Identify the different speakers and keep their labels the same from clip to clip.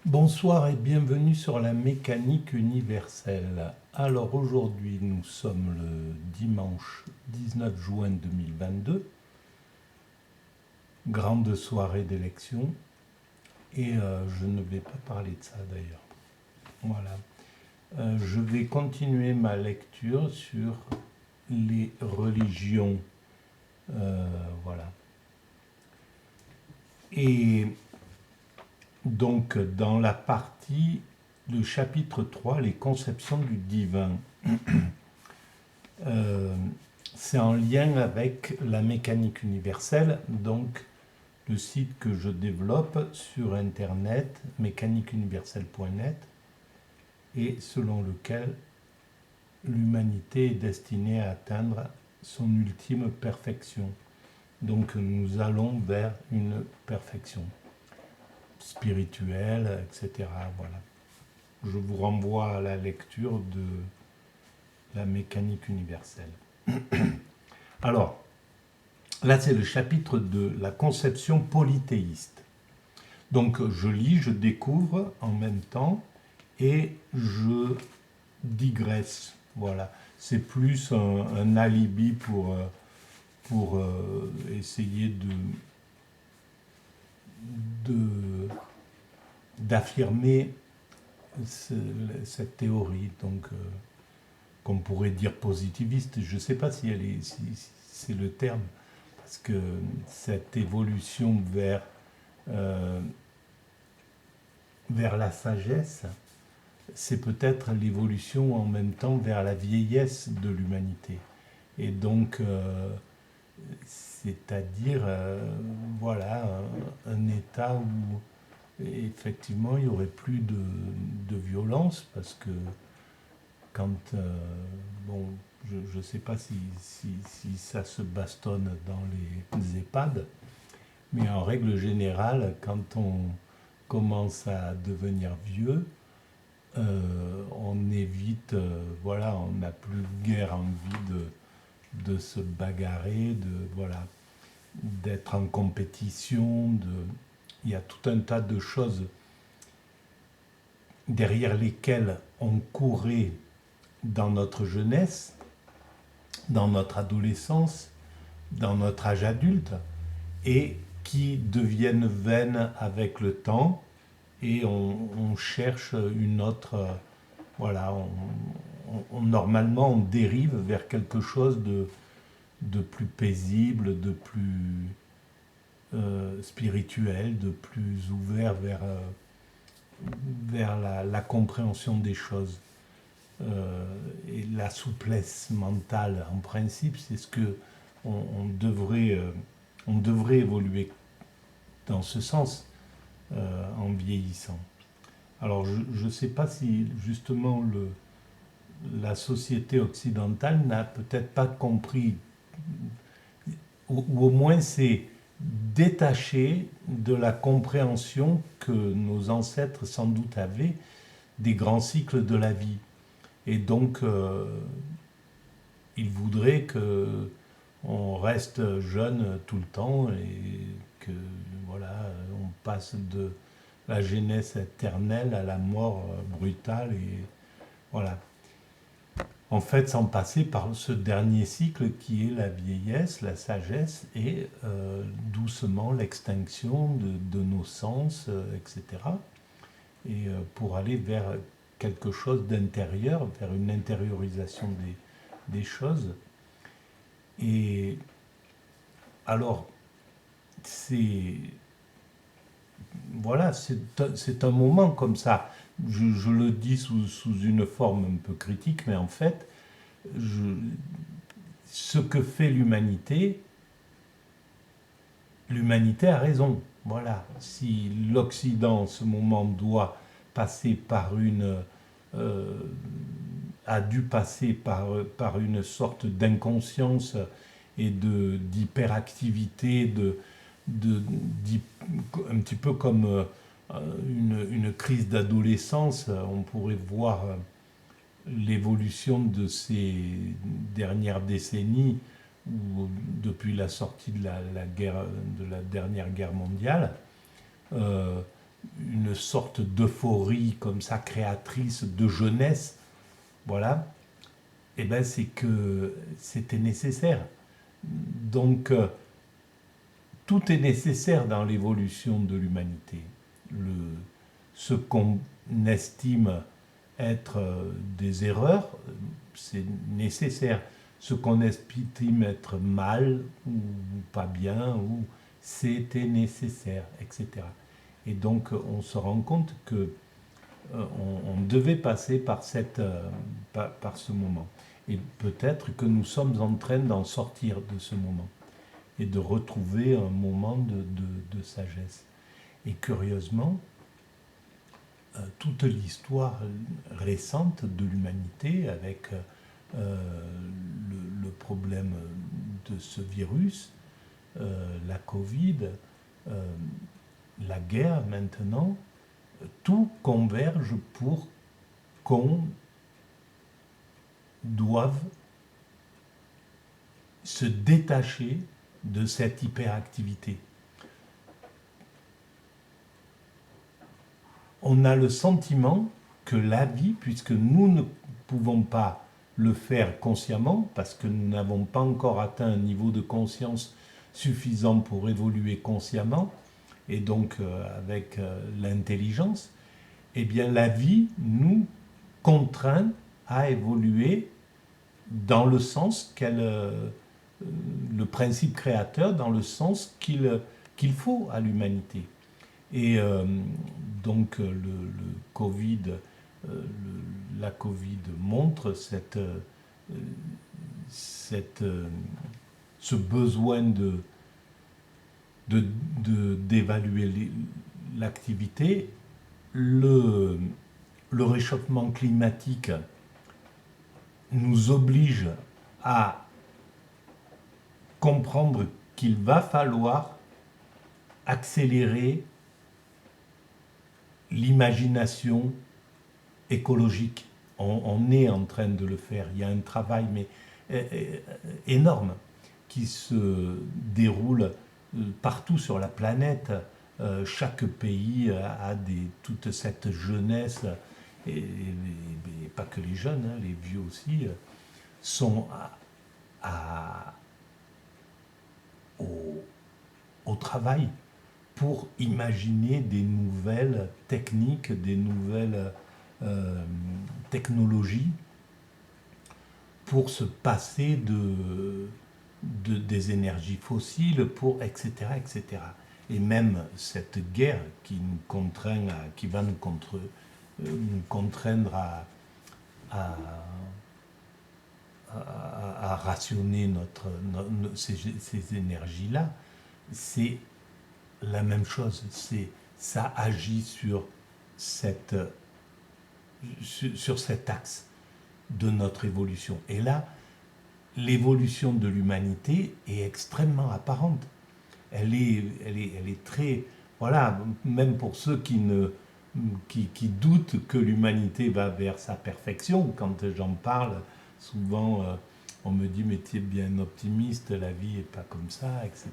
Speaker 1: Bonsoir et bienvenue sur la mécanique universelle. Alors aujourd'hui nous sommes le dimanche 19 juin 2022, grande soirée d'élection et je ne vais pas parler de ça d'ailleurs. Voilà. Je vais continuer ma lecture sur les religions. Voilà. Et donc dans la partie, le chapitre 3, les conceptions du divin. Euh, c'est en lien avec la mécanique universelle, donc le site que je développe sur internet, mécaniqueuniverselle.net, et selon lequel l'humanité est destinée à atteindre son ultime perfection. Donc nous allons vers une perfection spirituelle, etc. Voilà. Je vous renvoie à la lecture de la mécanique universelle. Alors, là c'est le chapitre de la conception polythéiste. Donc je lis, je découvre en même temps et je digresse. Voilà, c'est plus un alibi pour essayer de- d'affirmer cette théorie. Donc qu'on pourrait dire positiviste, je ne sais pas si c'est le terme, parce que cette évolution euh, vers la sagesse, c'est peut-être l'évolution en même temps vers la vieillesse de l'humanité. Et donc, c'est-à-dire, voilà, un état où effectivement il n'y aurait plus de violence, parce que quand, bon, je ne sais pas si ça se bastonne dans les EHPAD, mais en règle générale, quand on commence à devenir vieux, on évite, voilà, on n'a plus guère envie de se bagarrer, voilà, d'être en compétition, il y a tout un tas de choses derrière lesquelles on courait dans notre jeunesse, dans notre adolescence, dans notre âge adulte, et qui deviennent vaines avec le temps, et on cherche une autre... voilà, normalement on dérive vers quelque chose de plus paisible, de plus spirituel, de plus ouvert vers la compréhension des choses. Et la souplesse mentale, en principe, c'est ce que on devrait évoluer dans ce sens en vieillissant. Alors, je ne sais pas si justement la société occidentale n'a peut-être pas compris, ou au moins s'est détachée de la compréhension que nos ancêtres sans doute avaient des grands cycles de la vie. Et donc, ils voudraient que on reste jeune tout le temps et que voilà, on passe de la jeunesse éternelle à la mort brutale et voilà. En fait, sans passer par ce dernier cycle qui est la vieillesse, la sagesse et doucement l'extinction de nos sens, etc. Et pour aller vers quelque chose d'intérieur, vers une intériorisation des choses. Et alors, c'est voilà, c'est un moment comme ça. Je le dis sous une forme un peu critique, mais en fait, je, ce que fait l'humanité, l'humanité a raison. Voilà, si l'Occident en ce moment doit passer par euh, a dû passer par une sorte d'inconscience et d'hyperactivité, un petit peu comme une crise d'adolescence. On pourrait voir l'évolution de ces dernières décennies, ou depuis la sortie de la dernière guerre mondiale, euh, une sorte d'euphorie comme ça, créatrice de jeunesse, voilà, et ben c'est que c'était nécessaire. Donc, tout est nécessaire dans l'évolution de l'humanité. Ce qu'on estime être des erreurs, c'est nécessaire. Ce qu'on estime être mal ou pas bien, ou c'était nécessaire, etc. Et donc on se rend compte que on devait passer par ce moment. Et peut-être que nous sommes en train d'en sortir de ce moment et de retrouver un moment de sagesse. Et curieusement, toute l'histoire récente de l'humanité avec le problème de ce virus, la Covid, la guerre maintenant, tout converge pour qu'on doive se détacher de cette hyperactivité. On a le sentiment que la vie, puisque nous ne pouvons pas le faire consciemment, parce que nous n'avons pas encore atteint un niveau de conscience suffisant pour évoluer consciemment, et donc avec l'intelligence, eh bien la vie nous contraint à évoluer dans le sens le principe créateur, dans le sens qu'il faut à l'humanité. Et donc Covid, la Covid montre ce besoin d'évaluer l'activité. Le réchauffement climatique nous oblige à comprendre qu'il va falloir accélérer l'imagination écologique. On est en train de le faire. Il y a un travail énorme qui se déroule partout sur la planète. Chaque pays a toute cette jeunesse, et pas que les jeunes, hein, les vieux aussi, sont au travail pour imaginer des nouvelles techniques, des nouvelles technologies pour se passer des énergies fossiles, etc., etc. Et même cette guerre qui nous contraint, qui va nous contraindre à rationner ces énergies-là, c'est la même chose. Ça agit sur cet axe de notre évolution. Et là, l'évolution de l'humanité est extrêmement apparente. Elle est très... Voilà, même pour ceux qui doutent que l'humanité va vers sa perfection, quand j'en parle, souvent on me dit « mais tu es bien optimiste, la vie n'est pas comme ça, etc. »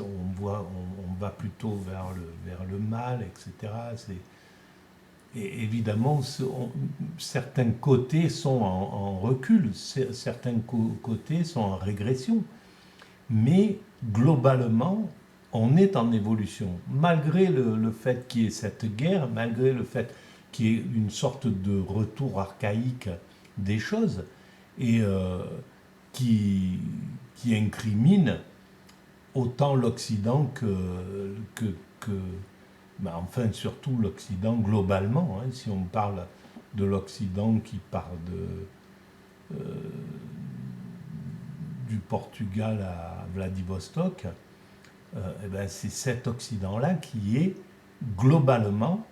Speaker 1: on va plutôt vers le mal, etc. Et évidemment, certains côtés sont en recul, certains côtés sont en régression. Mais globalement, on est en évolution. Malgré le fait qu'il y ait cette guerre, malgré le fait qu'il y ait une sorte de retour archaïque des choses, et qui incrimine autant l'Occident enfin surtout l'Occident globalement, hein, si on parle de l'Occident qui part du Portugal à Vladivostok, eh ben c'est cet Occident-là qui est globalement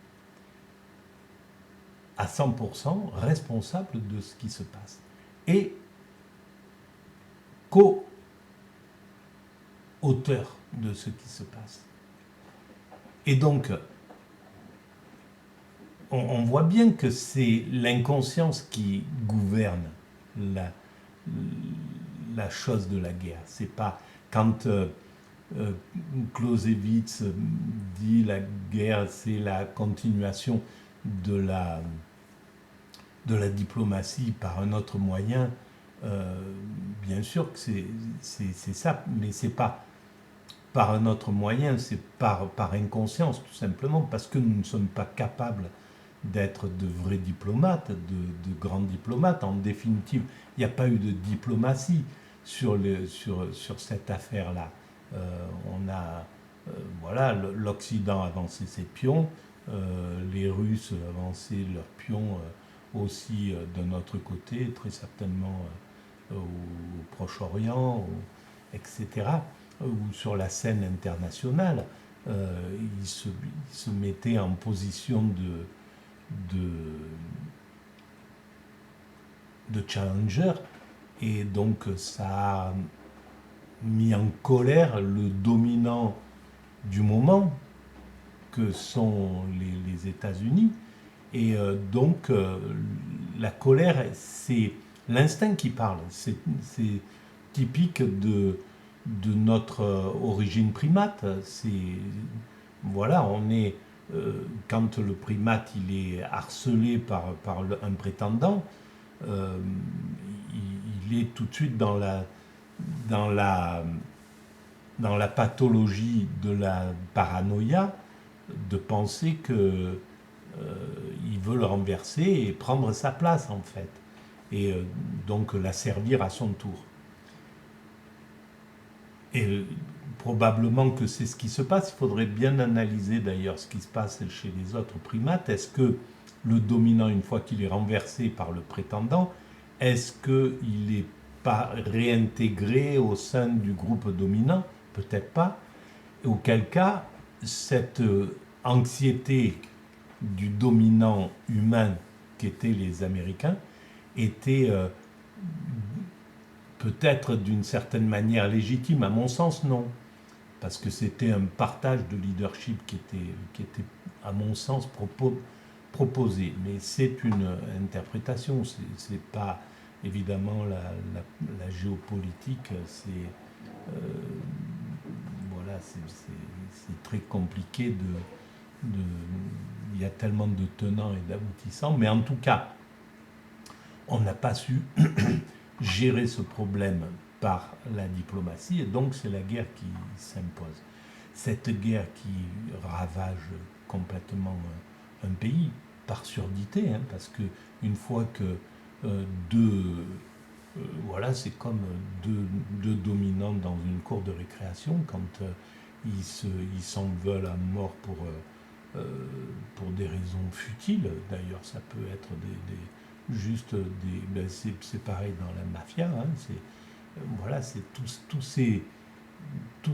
Speaker 1: à 100% responsable de ce qui se passe. Et co-auteur de ce qui se passe. Et donc, on voit bien que c'est l'inconscience qui gouverne la chose de la guerre. C'est pas quand euh, Clausewitz dit la guerre, c'est la continuation de la, de la diplomatie par un autre moyen. Euh, Bien sûr que c'est ça, mais c'est pas par un autre moyen, c'est par inconscience, tout simplement, parce que nous ne sommes pas capables d'être de vrais diplomates, de grands diplomates. En définitive, il n'y a pas eu de diplomatie sur cette affaire-là. On a, voilà, l'Occident a avancé ses pions, les Russes avançaient leurs pions aussi de notre côté, très certainement au Proche-Orient, etc., ou sur la scène internationale. Ils se mettaient en position de, de challenger, et donc ça a mis en colère le dominant du moment, que sont les États-Unis. Et donc, la colère, c'est l'instinct qui parle. C'est typique de notre origine primate. C'est, voilà, on est, quand le primate il est harcelé par un prétendant, euh, il est tout de suite dans la, dans la pathologie de la paranoïa, de penser que il veut le renverser et prendre sa place en fait, et donc la servir à son tour. Et probablement que c'est ce qui se passe. Il faudrait bien analyser d'ailleurs ce qui se passe chez les autres primates. Est-ce que le dominant, une fois qu'il est renversé par le prétendant, est-ce qu'il n'est pas réintégré au sein du groupe dominant? Peut-être pas. Et auquel cas, cette anxiété du dominant humain qu'étaient les Américains était peut-être d'une certaine manière légitime. À mon sens, non. Parce que c'était un partage de leadership qui était à mon sens, proposé. Mais c'est une interprétation, c'est pas évidemment la géopolitique, c'est voilà, c'est très compliqué il y a tellement de tenants et d'aboutissants, mais en tout cas, on n'a pas su gérer ce problème par la diplomatie, et donc c'est la guerre qui s'impose. Cette guerre qui ravage complètement un pays, par surdité, hein, parce que une fois que voilà, c'est comme deux dominants dans une cour de récréation, quand ils s'en veulent à mort pour des raisons futiles. D'ailleurs, ça peut être juste des. Ben c'est pareil dans la mafia. Hein, voilà, c'est tous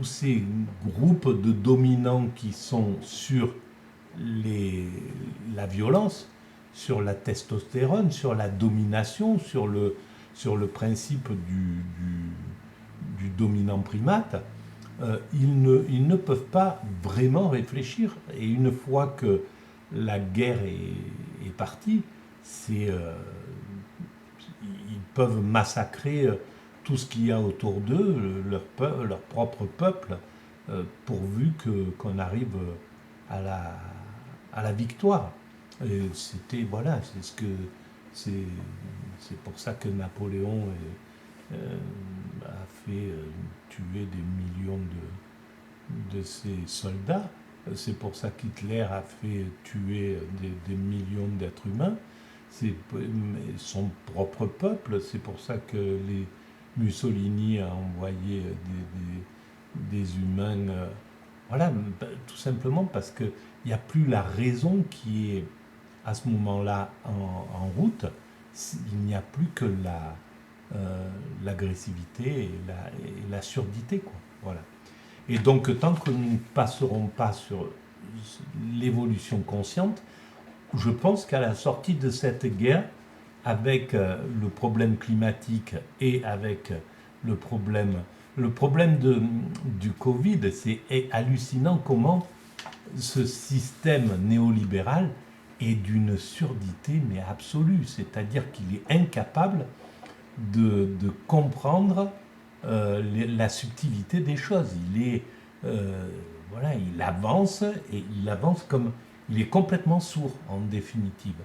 Speaker 1: ces groupes de dominants qui sont sur la violence, sur la testostérone, sur la domination, sur le principe du dominant primate, ils ne peuvent pas vraiment réfléchir. Et une fois que la guerre est partie, ils peuvent massacrer tout ce qu'il y a autour d'eux, leur propre peuple, pourvu qu'on arrive à la victoire. Et c'était, voilà, c'est pour ça que Napoléon a fait tuer des millions de ses soldats. C'est pour ça qu'Hitler a fait tuer des millions d'êtres humains. C'est son propre peuple. C'est pour ça que les Mussolini a envoyé des humains. Voilà, tout simplement parce qu'il n'y a plus la raison qui est à ce moment-là en route. Il n'y a plus que l'agressivité et la surdité, quoi. Voilà. Et donc, tant que nous ne passerons pas sur l'évolution consciente, je pense qu'à la sortie de cette guerre, avec le problème climatique et avec le problème du Covid, c'est hallucinant comment ce système néolibéral est d'une surdité mais absolue, c'est-à-dire qu'il est incapable de comprendre la subtilité des choses. euh, voilà, il avance et il avance comme il est complètement sourd en définitive.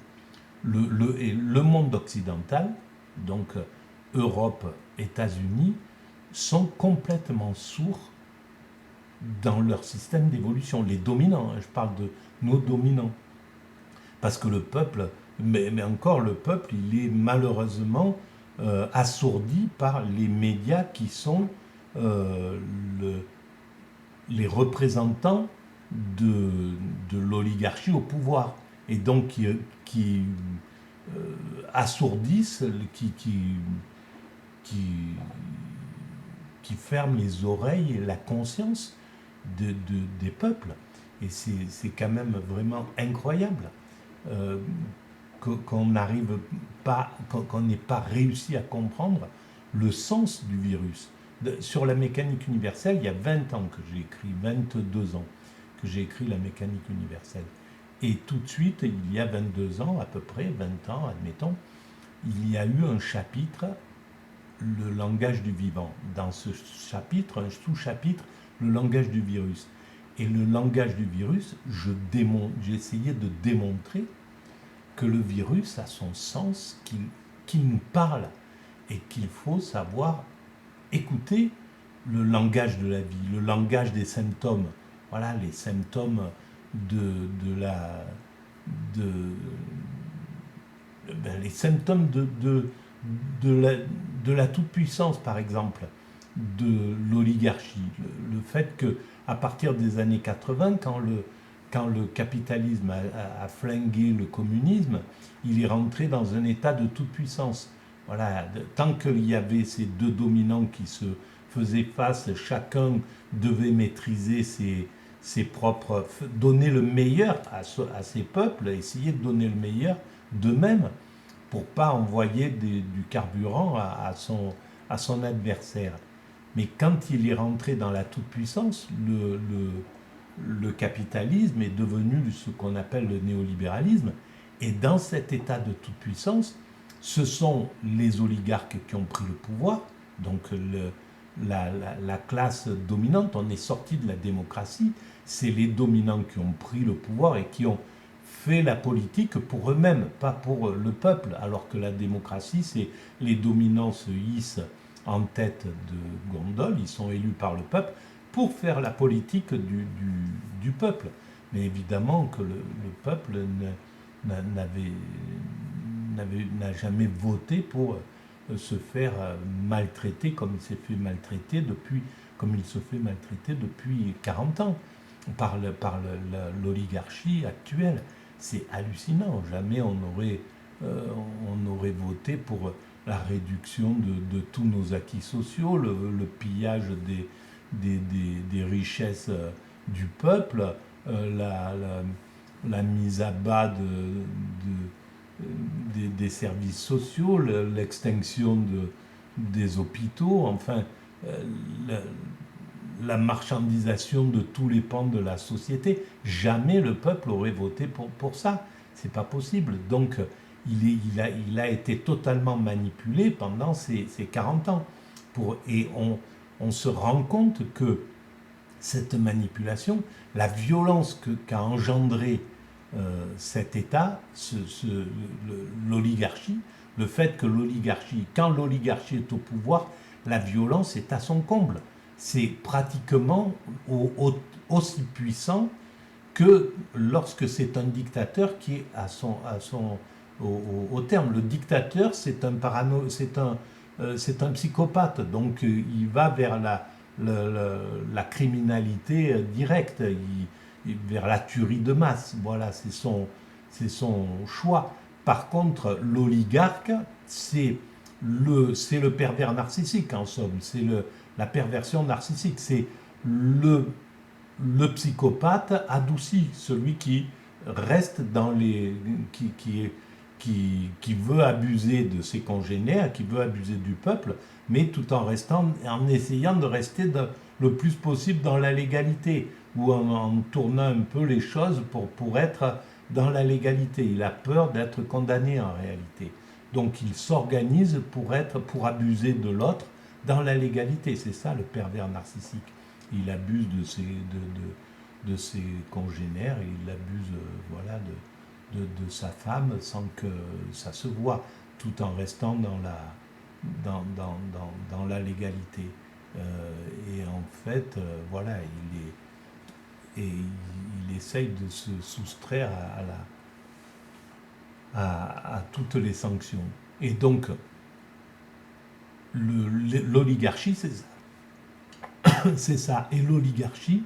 Speaker 1: Et le monde occidental, donc Europe, États-Unis, sont complètement sourds dans leur système d'évolution. Les dominants, hein, je parle de nos dominants. Parce que le peuple, mais encore le peuple, il est malheureusement assourdi par les médias qui sont euh, le, les représentants de, de l'oligarchie au pouvoir. Et donc qui assourdissent, qui, qui ferment les oreilles et la conscience des peuples. Et c'est quand même vraiment incroyable qu'on n'arrive pas, qu'on n'ait pas réussi à comprendre le sens du virus. Sur la mécanique universelle, il y a 20 ans que j'ai écrit, 22 ans que j'ai écrit la mécanique universelle. Et tout de suite, il y a 22 ans, à peu près, 20 ans, admettons, il y a eu un chapitre, le langage du vivant. Dans ce chapitre, un sous-chapitre, le langage du virus. Et le langage du virus, j'ai essayé de démontrer que le virus a son sens, qu'il nous parle et qu'il faut savoir écouter le langage de la vie, le langage des symptômes. Voilà, les symptômes de les symptômes de la toute-puissance, par exemple, de l'oligarchie. Le fait que, à partir des années 80, quand le capitalisme a flingué le communisme, il est rentré dans un état de toute-puissance. Voilà, tant qu'il y avait ces deux dominants qui se faisaient face, chacun devait maîtriser ses propres, donner le meilleur à ses peuples, essayer de donner le meilleur d'eux-mêmes pour pas envoyer du carburant à son adversaire. Mais quand il est rentré dans la toute-puissance, le capitalisme est devenu ce qu'on appelle le néolibéralisme. Et dans cet état de toute-puissance, ce sont les oligarques qui ont pris le pouvoir, donc la classe dominante. On est sorti de la démocratie, c'est les dominants qui ont pris le pouvoir et qui ont fait la politique pour eux-mêmes, pas pour le peuple, alors que la démocratie, c'est les dominants se hissent en tête de gondole, ils sont élus par le peuple pour faire la politique du peuple. Mais évidemment que le peuple n'a jamais voté pour se faire maltraiter comme il s'est fait maltraiter comme il se fait maltraiter depuis 40 ans par l'oligarchie actuelle. C'est hallucinant. Jamais on aurait voté pour la réduction de tous nos acquis sociaux, le pillage des richesses du peuple, la mise à bas des services sociaux, l'extinction des hôpitaux, enfin, la marchandisation de tous les pans de la société. Jamais le peuple aurait voté pour ça. C'est pas possible. Donc, il a été totalement manipulé pendant ces 40 ans. Et on se rend compte que cette manipulation, la violence qu'a engendré cet État, l'oligarchie, le fait que l'oligarchie, quand l'oligarchie est au pouvoir, la violence est à son comble. C'est pratiquement aussi puissant que lorsque c'est un dictateur qui est au terme. Le dictateur, c'est un psychopathe, donc il va vers la criminalité directe, vers la tuerie de masse. Voilà, c'est son choix. Par contre, l'oligarque, c'est le pervers narcissique, en somme. C'est la perversion narcissique. C'est le psychopathe adouci, celui qui reste dans qui veut abuser de ses congénères, qui veut abuser du peuple, mais tout en essayant de rester le plus possible dans la légalité, ou en tournant un peu les choses pour être dans la légalité. Il a peur d'être condamné en réalité. Donc il s'organise pour abuser de l'autre dans la légalité. C'est ça le pervers narcissique. il abuse de ses congénères, et il abuse voilà, de sa femme sans que ça se voit, tout en restant dans la légalité. Et en fait, voilà, il essaye de se soustraire à toutes les sanctions. Et donc, l'oligarchie, c'est ça. C'est ça. Et l'oligarchie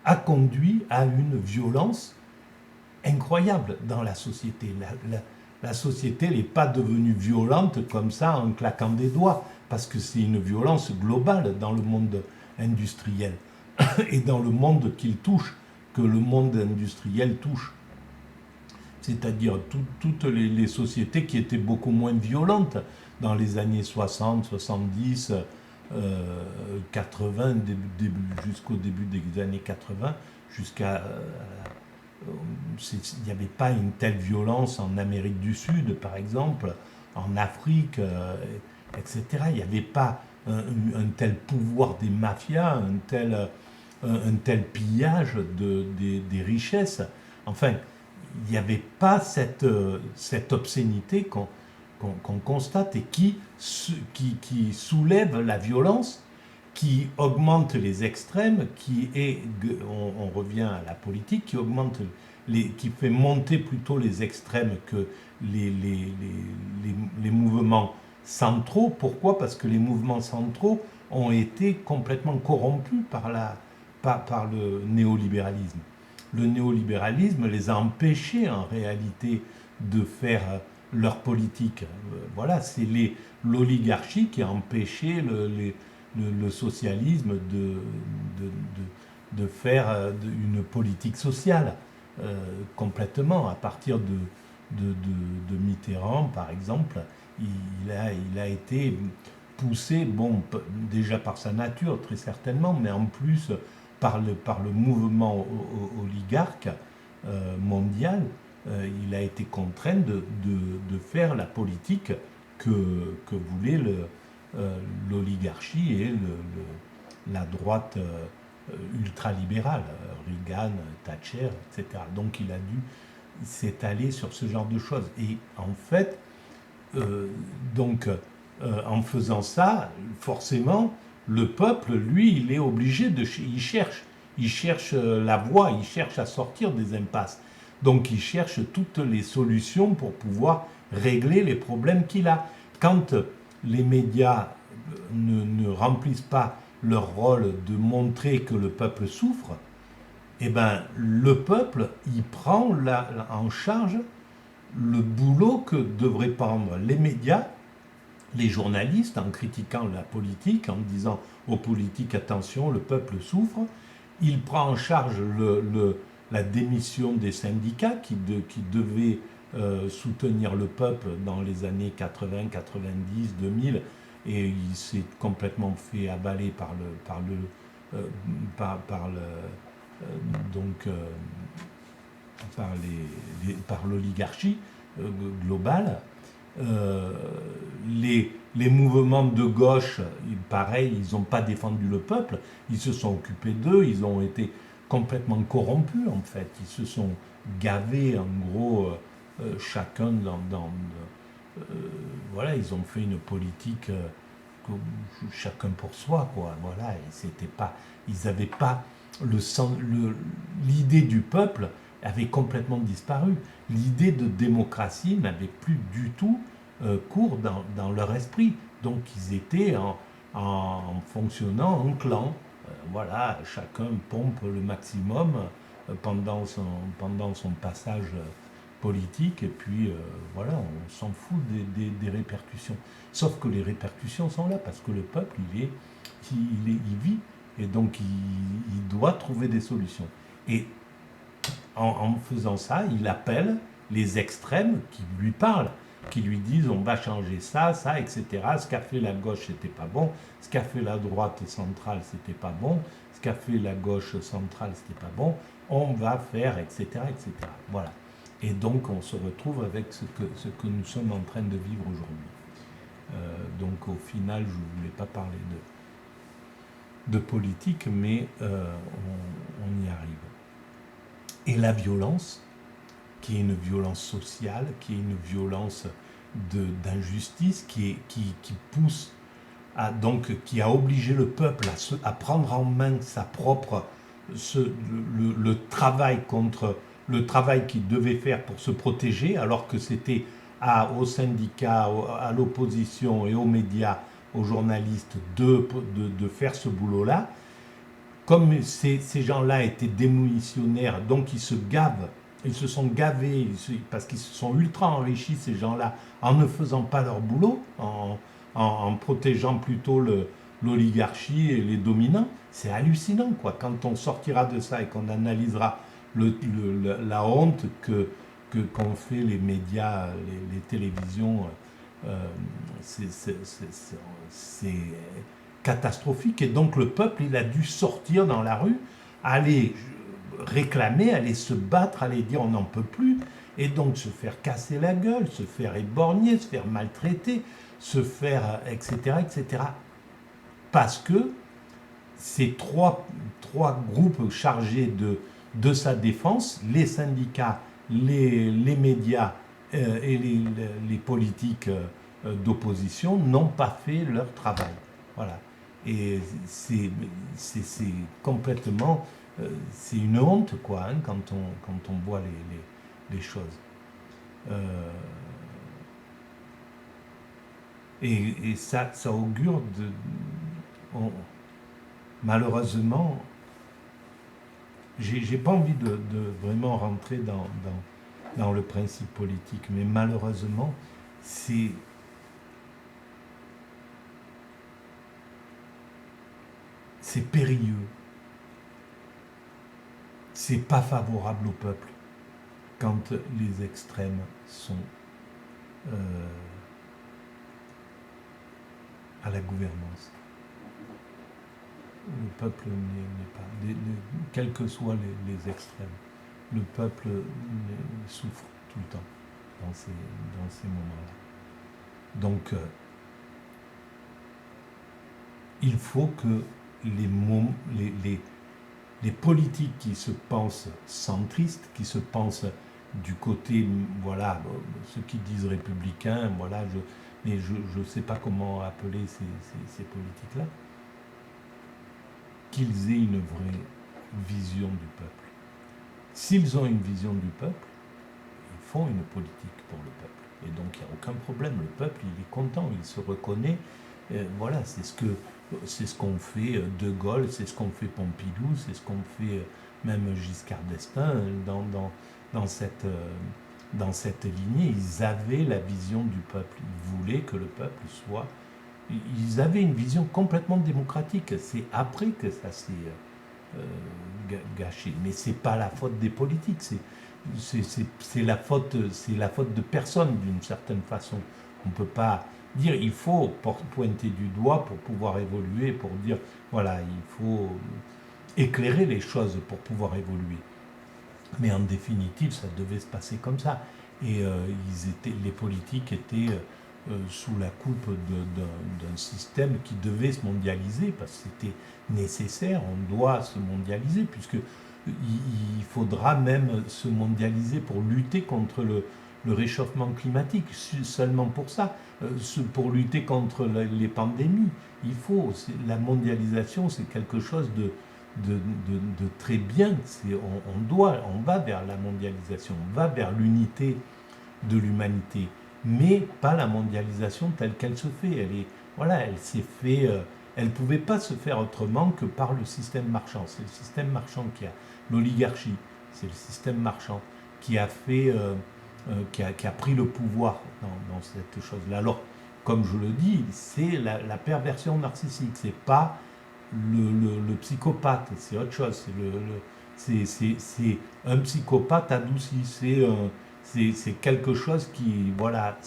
Speaker 1: a conduit à une violence incroyable dans la société. La société n'est pas devenue violente comme ça en claquant des doigts, parce que c'est une violence globale dans le monde industriel et dans le monde qu'il touche, que le monde industriel touche. C'est-à-dire toutes les sociétés qui étaient beaucoup moins violentes dans les années 60, 70, 80, jusqu'au début des années 80, jusqu'à... il n'y avait pas une telle violence en Amérique du Sud, par exemple, en Afrique, etc. Il n'y avait pas un tel pouvoir des mafias, un tel pillage des richesses. Enfin, il n'y avait pas cette obscénité qu'on constate et qui soulève la violence, qui augmente les extrêmes, on revient à la politique, qui fait monter plutôt les extrêmes que les mouvements centraux. Pourquoi ? Parce que les mouvements centraux ont été complètement corrompus par le néolibéralisme. Le néolibéralisme les a empêchés en réalité de faire leur politique. Voilà, c'est l'oligarchie qui a empêché le socialisme de faire une politique sociale complètement. À partir de Mitterrand, par exemple, il a été poussé, bon, déjà par sa nature très certainement, mais en plus par le mouvement oligarque mondial, il a été contraint de faire la politique que voulait l'oligarchie et la droite ultralibérale, Reagan, Thatcher, etc. Donc il a dû s'étaler sur ce genre de choses. Et en fait, en faisant ça, forcément, le peuple, lui, il est obligé il cherche la voie, il cherche à sortir des impasses. Donc il cherche toutes les solutions pour pouvoir régler les problèmes qu'il a. Quand les médias ne remplissent pas leur rôle de montrer que le peuple souffre, eh ben, le peuple, il prend en charge le boulot que devraient prendre les médias, les journalistes, en critiquant la politique, en disant aux politiques, attention, le peuple souffre. Il prend en charge la démission des syndicats qui devaient soutenir le peuple dans les années 80, 90, 2000, et il s'est complètement fait avaler par l'oligarchie globale. Les mouvements de gauche, pareil, ils n'ont pas défendu le peuple, ils se sont occupés d'eux, ils ont été complètement corrompus en fait, ils se sont gavés en gros, chacun voilà, ils ont fait une politique chacun pour soi, quoi. Voilà, et c'était pas, ils n'avaient pas l'idée du peuple avait complètement disparu. L'idée de démocratie n'avait plus du tout cours dans leur esprit. Donc ils étaient en fonctionnant en clan. Voilà, chacun pompe le maximum pendant son passage politique, et puis voilà, on s'en fout des répercussions. Sauf que les répercussions sont là, parce que le peuple, il vit, et donc il doit trouver des solutions. Et en faisant ça, il appelle les extrêmes qui lui parlent, qui lui disent on va changer ça, etc. Ce qu'a fait la gauche, c'était pas bon. Ce qu'a fait la droite centrale, c'était pas bon. Ce qu'a fait la gauche centrale, c'était pas bon. On va faire, etc., etc. Voilà. Et donc on se retrouve avec ce que nous sommes en train de vivre aujourd'hui. Donc au final, je ne voulais pas parler de politique, mais on y arrive. Et la violence, qui est une violence sociale, qui est une violence d'injustice, qui pousse donc qui a obligé le peuple à prendre en main sa propre le travail contre le travail qu'il devait faire pour se protéger, alors que c'était aux syndicats, à l'opposition et aux médias, aux journalistes de faire ce boulot-là. Comme ces gens-là étaient démunitionnaires, donc ils se gavent, ils se sont gavés, parce qu'ils se sont ultra enrichis, ces gens-là, en ne faisant pas leur boulot, en protégeant plutôt l'oligarchie et les dominants. C'est hallucinant, quoi. Quand on sortira de ça et qu'on analysera la honte qu'ont fait les médias, les télévisions, c'est catastrophique. Et donc le peuple, il a dû sortir dans la rue, aller réclamer, aller se battre, aller dire on n'en peut plus, et donc se faire casser la gueule, se faire éborgner, se faire maltraiter, se faire, etc., etc. Parce que ces trois groupes chargés de sa défense, les syndicats, les médias et les politiques d'opposition, n'ont pas fait leur travail. Voilà. Et c'est complètement... c'est une honte, quoi, hein, quand on voit les choses. Et ça augure malheureusement, j'ai pas envie de vraiment rentrer dans le principe politique, mais malheureusement, c'est périlleux. C'est pas favorable au peuple quand les extrêmes sont à la gouvernance. Le peuple n'est pas, quels que soient les extrêmes, le peuple souffre tout le temps dans ces moments-là. Donc, il faut que les politiques qui se pensent centristes, qui se pensent du côté, voilà, ceux qui disent républicains, voilà, mais je ne sais pas comment appeler ces politiques-là, qu'ils aient une vraie vision du peuple. S'ils ont une vision du peuple, ils font une politique pour le peuple. Et donc il n'y a aucun problème. Le peuple, il est content, il se reconnaît. Voilà, c'est ce qu'on fait De Gaulle, c'est ce qu'on fait Pompidou, c'est ce qu'on fait même Giscard d'Estaing dans cette lignée. Ils avaient la vision du peuple. Ils voulaient que le peuple soit... Ils avaient une vision complètement démocratique. C'est après que ça s'est gâché. Mais c'est pas la faute des politiques. C'est la faute de personne d'une certaine façon. On ne peut pas dire il faut pointer du doigt pour pouvoir évoluer, pour dire voilà, il faut éclairer les choses pour pouvoir évoluer. Mais en définitive, ça devait se passer comme ça. Et les politiques étaient sous la coupe d'un système qui devait se mondialiser, parce que c'était nécessaire, on doit se mondialiser, puisque il faudra même se mondialiser pour lutter contre le réchauffement climatique, seulement pour ça, pour lutter contre les pandémies. Il faut, la mondialisation, c'est quelque chose de très bien. On va vers la mondialisation, on va vers l'unité de l'humanité, mais pas la mondialisation telle qu'elle se fait. Elle s'est fait, elle pouvait pas se faire autrement que par le système marchand. C'est le système marchand qui a l'oligarchie, c'est le système marchand qui a fait, qui a pris le pouvoir dans cette chose-là. Alors, comme je le dis, c'est la perversion narcissique. C'est pas le psychopathe, c'est autre chose. C'est un psychopathe adouci. C'est quelque chose qui, voilà,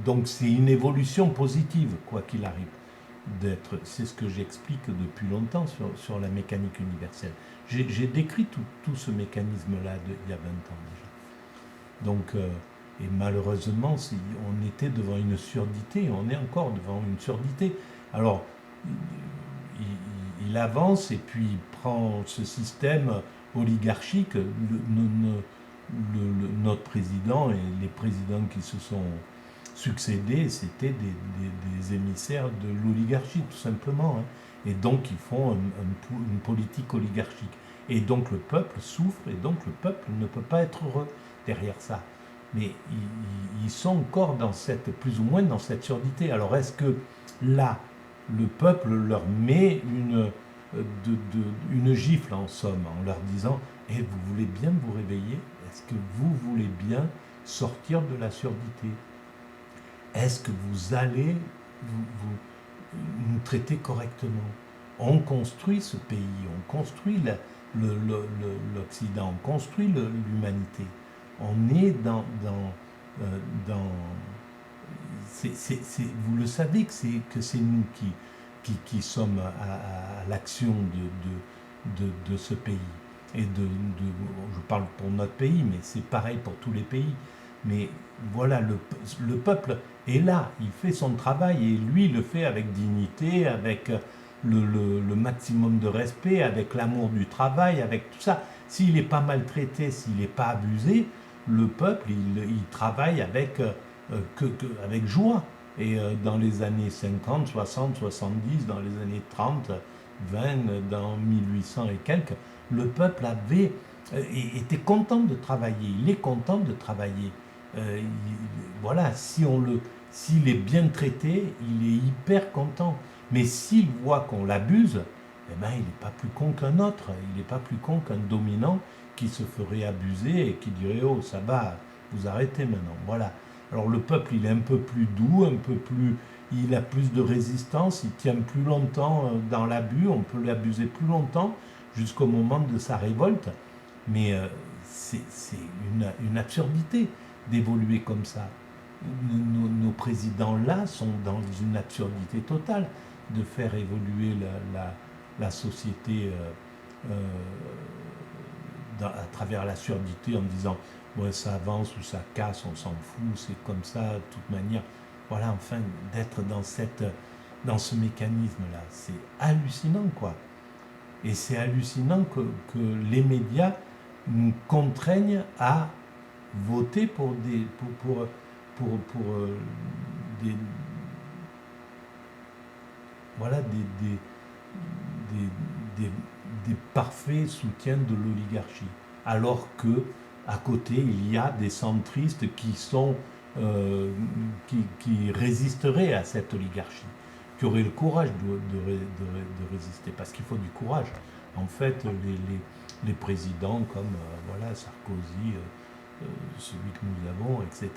Speaker 1: donc c'est une évolution positive, quoi qu'il arrive, c'est ce que j'explique depuis longtemps sur la mécanique universelle. J'ai décrit tout ce mécanisme-là il y a 20 ans déjà. Donc, et malheureusement, on était devant une surdité, on est encore devant une surdité. Alors, il avance et puis il prend ce système oligarchique. Notre président et les présidents qui se sont succédés, c'était des émissaires de l'oligarchie, tout simplement, hein. Et donc ils font une politique oligarchique. Et donc le peuple souffre, et donc le peuple ne peut pas être heureux derrière ça. Mais ils sont encore dans cette, plus ou moins dans cette surdité. Alors est-ce que là, le peuple leur met une gifle en somme, en leur disant « vous voulez bien vous réveiller? Est-ce que vous voulez bien sortir de la surdité? Est-ce que vous allez nous traiter correctement? On construit ce pays, on construit l'Occident, on construit l'humanité. On est dans vous le savez que c'est nous qui sommes à l'action de ce pays. Et je parle pour notre pays, mais c'est pareil pour tous les pays. Mais voilà, le peuple est là, il fait son travail et lui le fait avec dignité, avec le maximum de respect, avec l'amour du travail, avec tout ça. S'il n'est pas maltraité, s'il n'est pas abusé, le peuple, il travaille avec joie. Et dans les années 50, 60, 70, dans les années 30, 20, dans 1800 et quelques, le peuple était content de travailler, il est content de travailler. Voilà, s'il est bien traité, il est hyper content. Mais s'il voit qu'on l'abuse, il n'est pas plus con qu'un autre, il n'est pas plus con qu'un dominant qui se ferait abuser et qui dirait « Oh, ça va, vous arrêtez maintenant ». Voilà. Alors le peuple, il est un peu plus doux, il a plus de résistance, il tient plus longtemps dans l'abus, on peut l'abuser plus longtemps jusqu'au moment de sa révolte. Mais c'est une absurdité d'évoluer comme ça. Nos présidents-là sont dans une absurdité totale de faire évoluer la société à travers la surdité en disant ouais, ça avance ou ça casse, on s'en fout, c'est comme ça, de toute manière. Voilà, enfin, d'être dans ce mécanisme-là. C'est hallucinant, quoi. Et c'est hallucinant que les médias nous contraignent à voter pour des voilà des parfaits soutiens de l'oligarchie, alors que à côté il y a des centristes qui résisteraient à cette oligarchie, qui auraient le courage de résister, parce qu'il faut du courage. En fait, les présidents comme voilà, Sarkozy, celui que nous avons, etc.,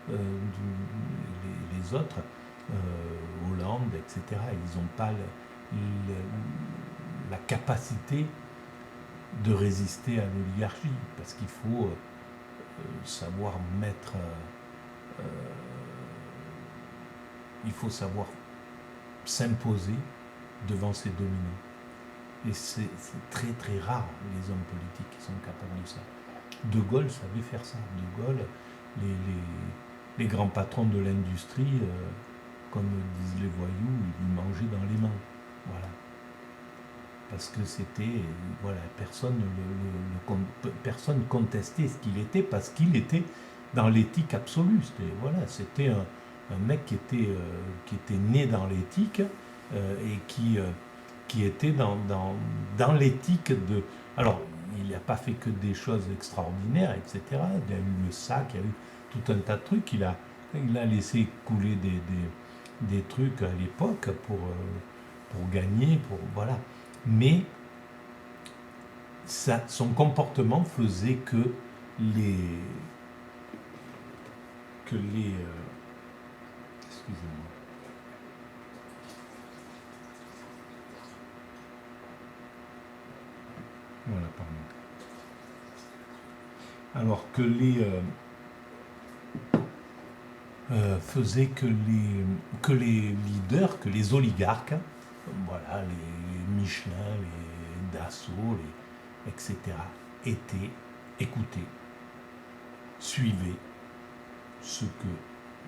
Speaker 1: les autres, Hollande, etc., ils n'ont pas la capacité de résister à l'oligarchie, parce qu'il faut savoir mettre... il faut savoir s'imposer devant ses dominants. Et c'est très très rare les hommes politiques qui sont capables de ça. De Gaulle savait faire ça. De Gaulle, les grands patrons de l'industrie, comme disent les voyous, ils mangeaient dans les mains. Voilà. Parce que c'était, voilà, personne contestait ce qu'il était, parce qu'il était dans l'éthique absolue. C'était un mec qui était né dans l'éthique et qui était dans l'éthique de... Alors, il n'a pas fait que des choses extraordinaires, etc. Il y a eu le sac, il y a eu tout un tas de trucs. Il a laissé couler des trucs à l'époque pour gagner, voilà. Mais son comportement faisait que les excusez-moi. Voilà, pardon. Alors que faisait que les leaders, que les oligarques, voilà, les Michelin, les Dassault, etc., étaient écoutés, suivaient ce que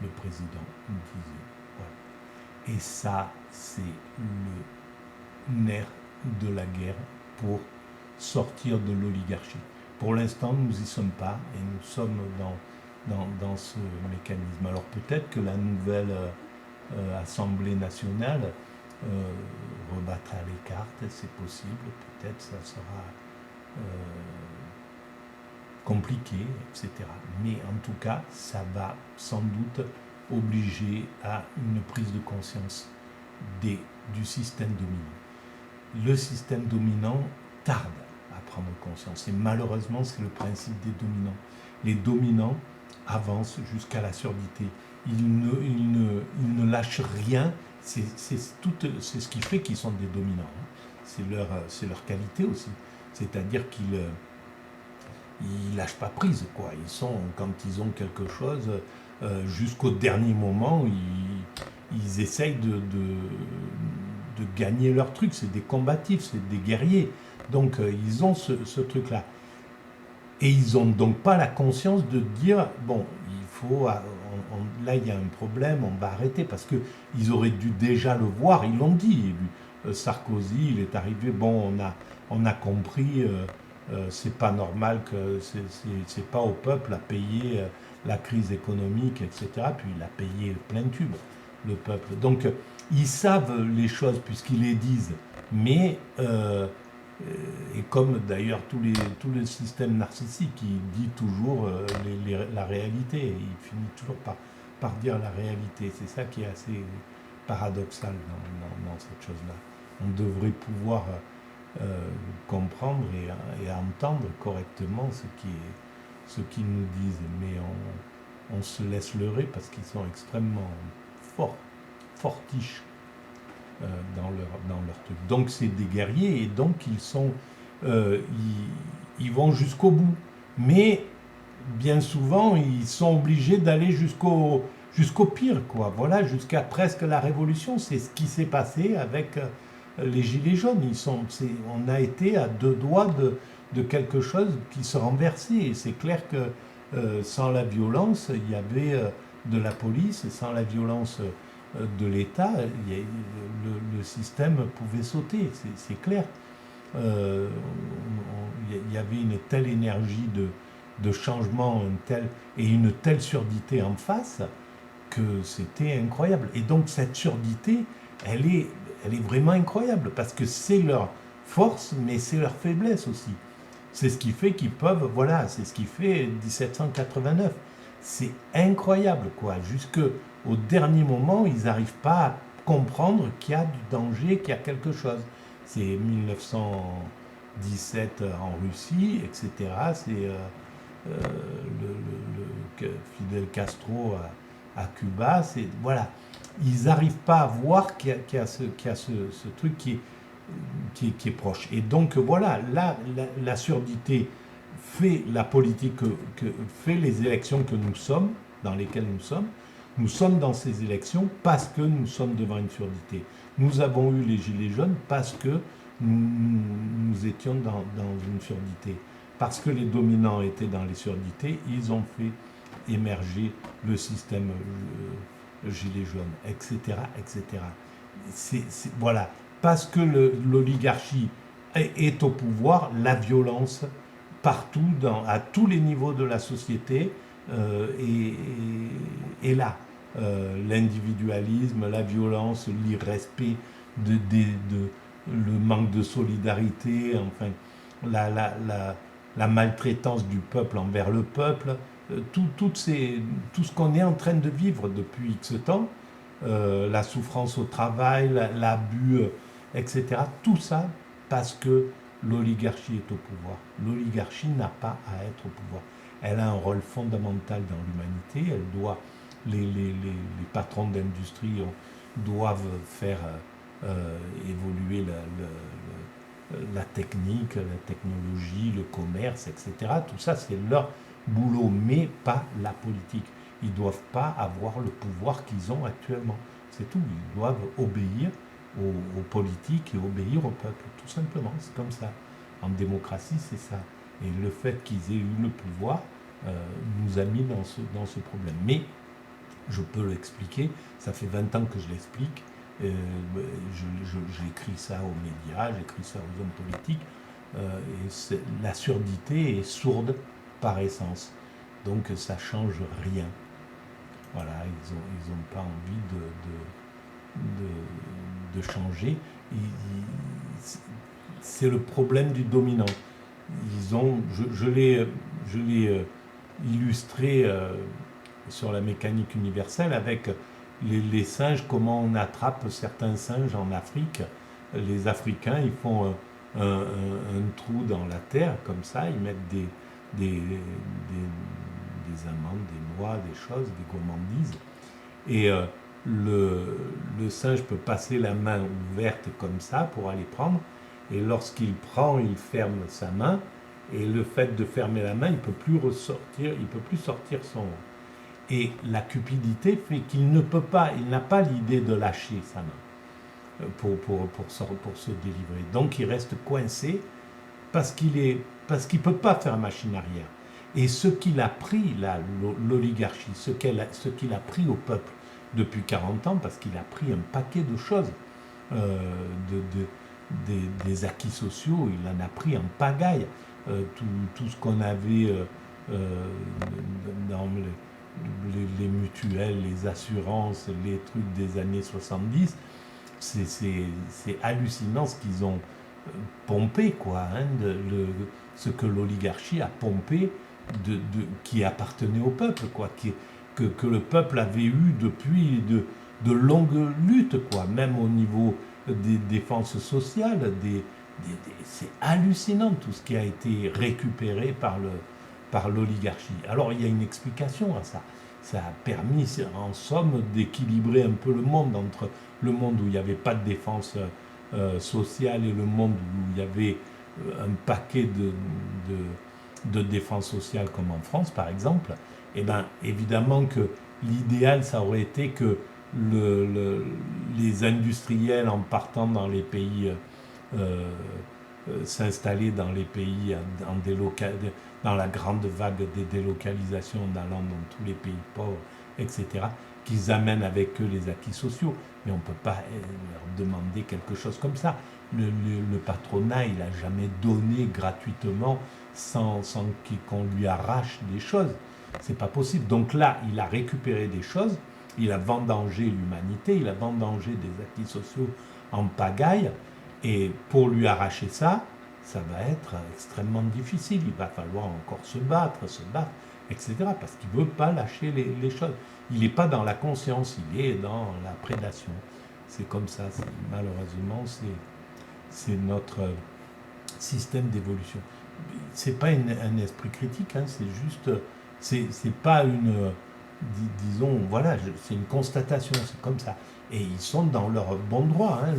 Speaker 1: le président disait. Voilà. Et ça, c'est nerf de la guerre pour sortir de l'oligarchie. Pour l'instant, nous n'y sommes pas et nous sommes dans ce mécanisme. Alors peut-être que la nouvelle Assemblée nationale rebattra les cartes, c'est possible, peut-être ça sera compliqué, etc. Mais en tout cas, ça va sans doute obliger à une prise de conscience du système dominant. Le système dominant tarde à prendre conscience. Et malheureusement, c'est le principe des dominants. Les dominants avancent jusqu'à la surdité. Ils ne lâchent rien. C'est ce qui fait qu'ils sont des dominants. C'est leur qualité aussi. C'est-à-dire qu'ils ne lâchent pas prise, quoi. Quand ils ont quelque chose, jusqu'au dernier moment, ils essayent de gagner leur truc. C'est des combatifs, c'est des guerriers. Donc ils ont ce truc-là. Et ils n'ont donc pas la conscience de dire, bon, il faut, là il y a un problème, on va arrêter, parce qu'ils auraient dû déjà le voir, ils l'ont dit. Sarkozy, il est arrivé, bon, on a compris, c'est pas normal que c'est pas au peuple à payer la crise économique, etc. Puis il a payé plein de tubes, le peuple. Donc ils savent les choses puisqu'ils les disent, mais et comme d'ailleurs tout le système narcissique, il dit toujours la réalité, il finit toujours par dire la réalité. C'est ça qui est assez paradoxal dans cette chose-là. On devrait pouvoir comprendre et entendre correctement ce qu'ils nous disent, mais on se laisse leurrer parce qu'ils sont extrêmement fortiches dans leur truc. Donc c'est des guerriers et donc ils vont jusqu'au bout. Mais bien souvent, ils sont obligés d'aller jusqu'au pire, quoi. Voilà, jusqu'à presque la révolution. C'est ce qui s'est passé avec les Gilets jaunes. On a été à deux doigts de quelque chose qui se renversait. Et c'est clair que sans la violence, il y avait de la police, et sans la violence de l'État, le système pouvait sauter, c'est clair. Il y avait une telle énergie de changement, et une telle surdité en face, que c'était incroyable. Et donc cette surdité, elle est vraiment incroyable, parce que c'est leur force, mais c'est leur faiblesse aussi. C'est ce qui fait qu'ils peuvent, voilà, c'est ce qui fait 1789. C'est incroyable, quoi. Jusqu'au dernier moment, ils n'arrivent pas à comprendre qu'il y a du danger, qu'il y a quelque chose. C'est 1917 en Russie, etc. C'est Fidel Castro à Cuba. Voilà. Ils n'arrivent pas à voir qu'il y a ce truc qui est proche. Et donc voilà, là, la surdité fait la politique, fait les élections que nous sommes, dans lesquelles nous sommes. Nous sommes dans ces élections parce que nous sommes devant une surdité. Nous avons eu les Gilets jaunes parce que nous étions dans une surdité. Parce que les dominants étaient dans les surdités, ils ont fait émerger le système Gilets jaunes, etc. etc. Voilà. Parce que l'oligarchie est au pouvoir, la violence partout, à tous les niveaux de la société, est là. L'individualisme, la violence, l'irrespect, le manque de solidarité, enfin, la maltraitance du peuple envers le peuple, tout ce qu'on est en train de vivre depuis X temps, la souffrance au travail, l'abus, etc. Tout ça parce que l'oligarchie est au pouvoir. L'oligarchie n'a pas à être au pouvoir. Elle a un rôle fondamental dans l'humanité. Les patrons d'industrie doivent faire évoluer la technique, la technologie, le commerce, etc. Tout ça, c'est leur boulot, mais pas la politique. Ils ne doivent pas avoir le pouvoir qu'ils ont actuellement. C'est tout. Ils doivent obéir aux politiques et obéir au peuple, tout simplement. C'est comme ça. En démocratie, c'est ça. Et le fait qu'ils aient eu le pouvoir nous a mis dans ce problème. Mais je peux l'expliquer, ça fait 20 ans que je l'explique, J'écris ça aux médias, j'écris ça aux hommes politiques, la surdité est sourde par essence. Donc ça change rien. Voilà, ils ont pas envie de changer. C'est le problème du dominant. Je l'ai illustré sur la mécanique universelle avec les singes, comment on attrape certains singes en Afrique. Les Africains, ils font un trou dans la terre, comme ça, ils mettent des amandes, des noix, des choses, des gourmandises. Et le singe peut passer la main ouverte comme ça pour aller prendre. Et lorsqu'il prend, il ferme sa main. Et le fait de fermer la main, il peut plus sortir son. Et la cupidité fait qu'il ne peut pas, il n'a pas l'idée de lâcher sa main pour se délivrer. Donc il reste coincé parce qu'il peut pas faire machine arrière. Et ce qu'il a pris, l'oligarchie, ce qu'il a pris au peuple depuis 40 ans, parce qu'il a pris un paquet de choses, des acquis sociaux, il en a pris en pagaille. Tout ce qu'on avait dans les mutuelles, les assurances, les trucs des années 70, c'est hallucinant ce qu'ils ont pompé, quoi, hein, ce que l'oligarchie a pompé, qui appartenait au peuple, quoi, que le peuple avait eu depuis de longues luttes, quoi, même au niveau des défenses sociales, c'est hallucinant tout ce qui a été récupéré par l'oligarchie. Alors il y a une explication à ça. Ça a permis en somme d'équilibrer un peu le monde, entre le monde où il n'y avait pas de défense sociale et le monde où il y avait un paquet de défense sociale comme en France par exemple. Et bien évidemment que l'idéal ça aurait été que les industriels en partant dans les pays s'installer dans les pays dans la grande vague des délocalisations en allant dans tous les pays pauvres, etc., qu'ils amènent avec eux les acquis sociaux. Mais on ne peut pas leur demander quelque chose comme ça. Le patronat, il n'a jamais donné gratuitement sans qu'on lui arrache des choses. C'est pas possible. Donc là, il a récupéré des choses, il a vendangé l'humanité, il a vendangé des acquis sociaux en pagaille, et pour lui arracher ça, ça va être extrêmement difficile. Il va falloir encore se battre, etc. Parce qu'il ne veut pas lâcher les choses. Il n'est pas dans la conscience, il est dans la prédation. C'est comme ça, malheureusement, c'est notre système d'évolution. C'est pas un esprit critique, hein, c'est juste, c'est pas une, disons, voilà, c'est une constatation, c'est comme ça. Et ils sont dans leur bon droit, hein,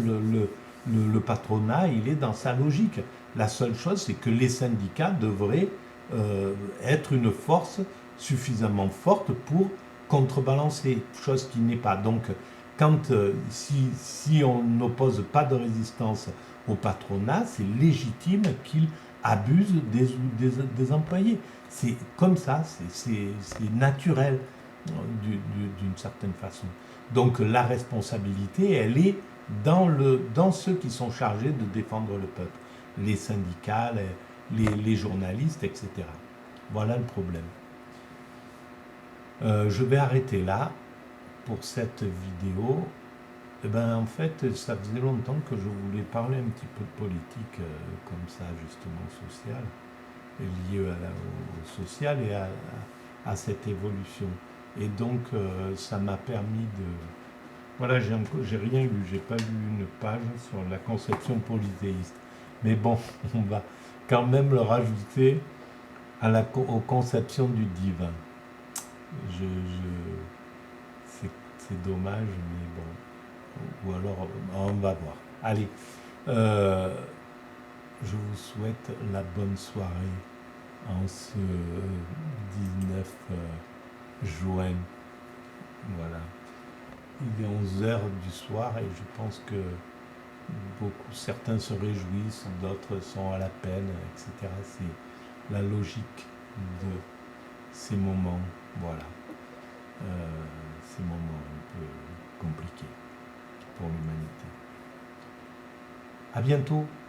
Speaker 1: le patronat, il est dans sa logique. La seule chose, c'est que les syndicats devraient être une force suffisamment forte pour contrebalancer, chose qui n'est pas. Donc, si on n'oppose pas de résistance au patronat, c'est légitime qu'il abuse des employés. C'est comme ça, c'est naturel d'une certaine façon. Donc la responsabilité, elle est dans ceux qui sont chargés de défendre le peuple, les syndicats, les journalistes, etc. Voilà le problème. Je vais arrêter là pour cette vidéo. Eh ben, en fait, ça faisait longtemps que je voulais parler un petit peu de politique comme ça, justement, sociale, liée au social et à cette évolution. Et donc, ça m'a permis de... Voilà, j'ai rien lu, j'ai pas lu une page sur la conception polythéiste. Mais bon, on va quand même le rajouter aux conceptions du divin. C'est dommage, mais bon. Ou alors, on va voir. Allez, je vous souhaite la bonne soirée en ce 19 juin. Voilà. Il est 11h du soir et je pense que certains se réjouissent, d'autres sont à la peine, etc. C'est la logique de ces moments, voilà. Ces moments un peu compliqués. pour l'humanité. À bientôt.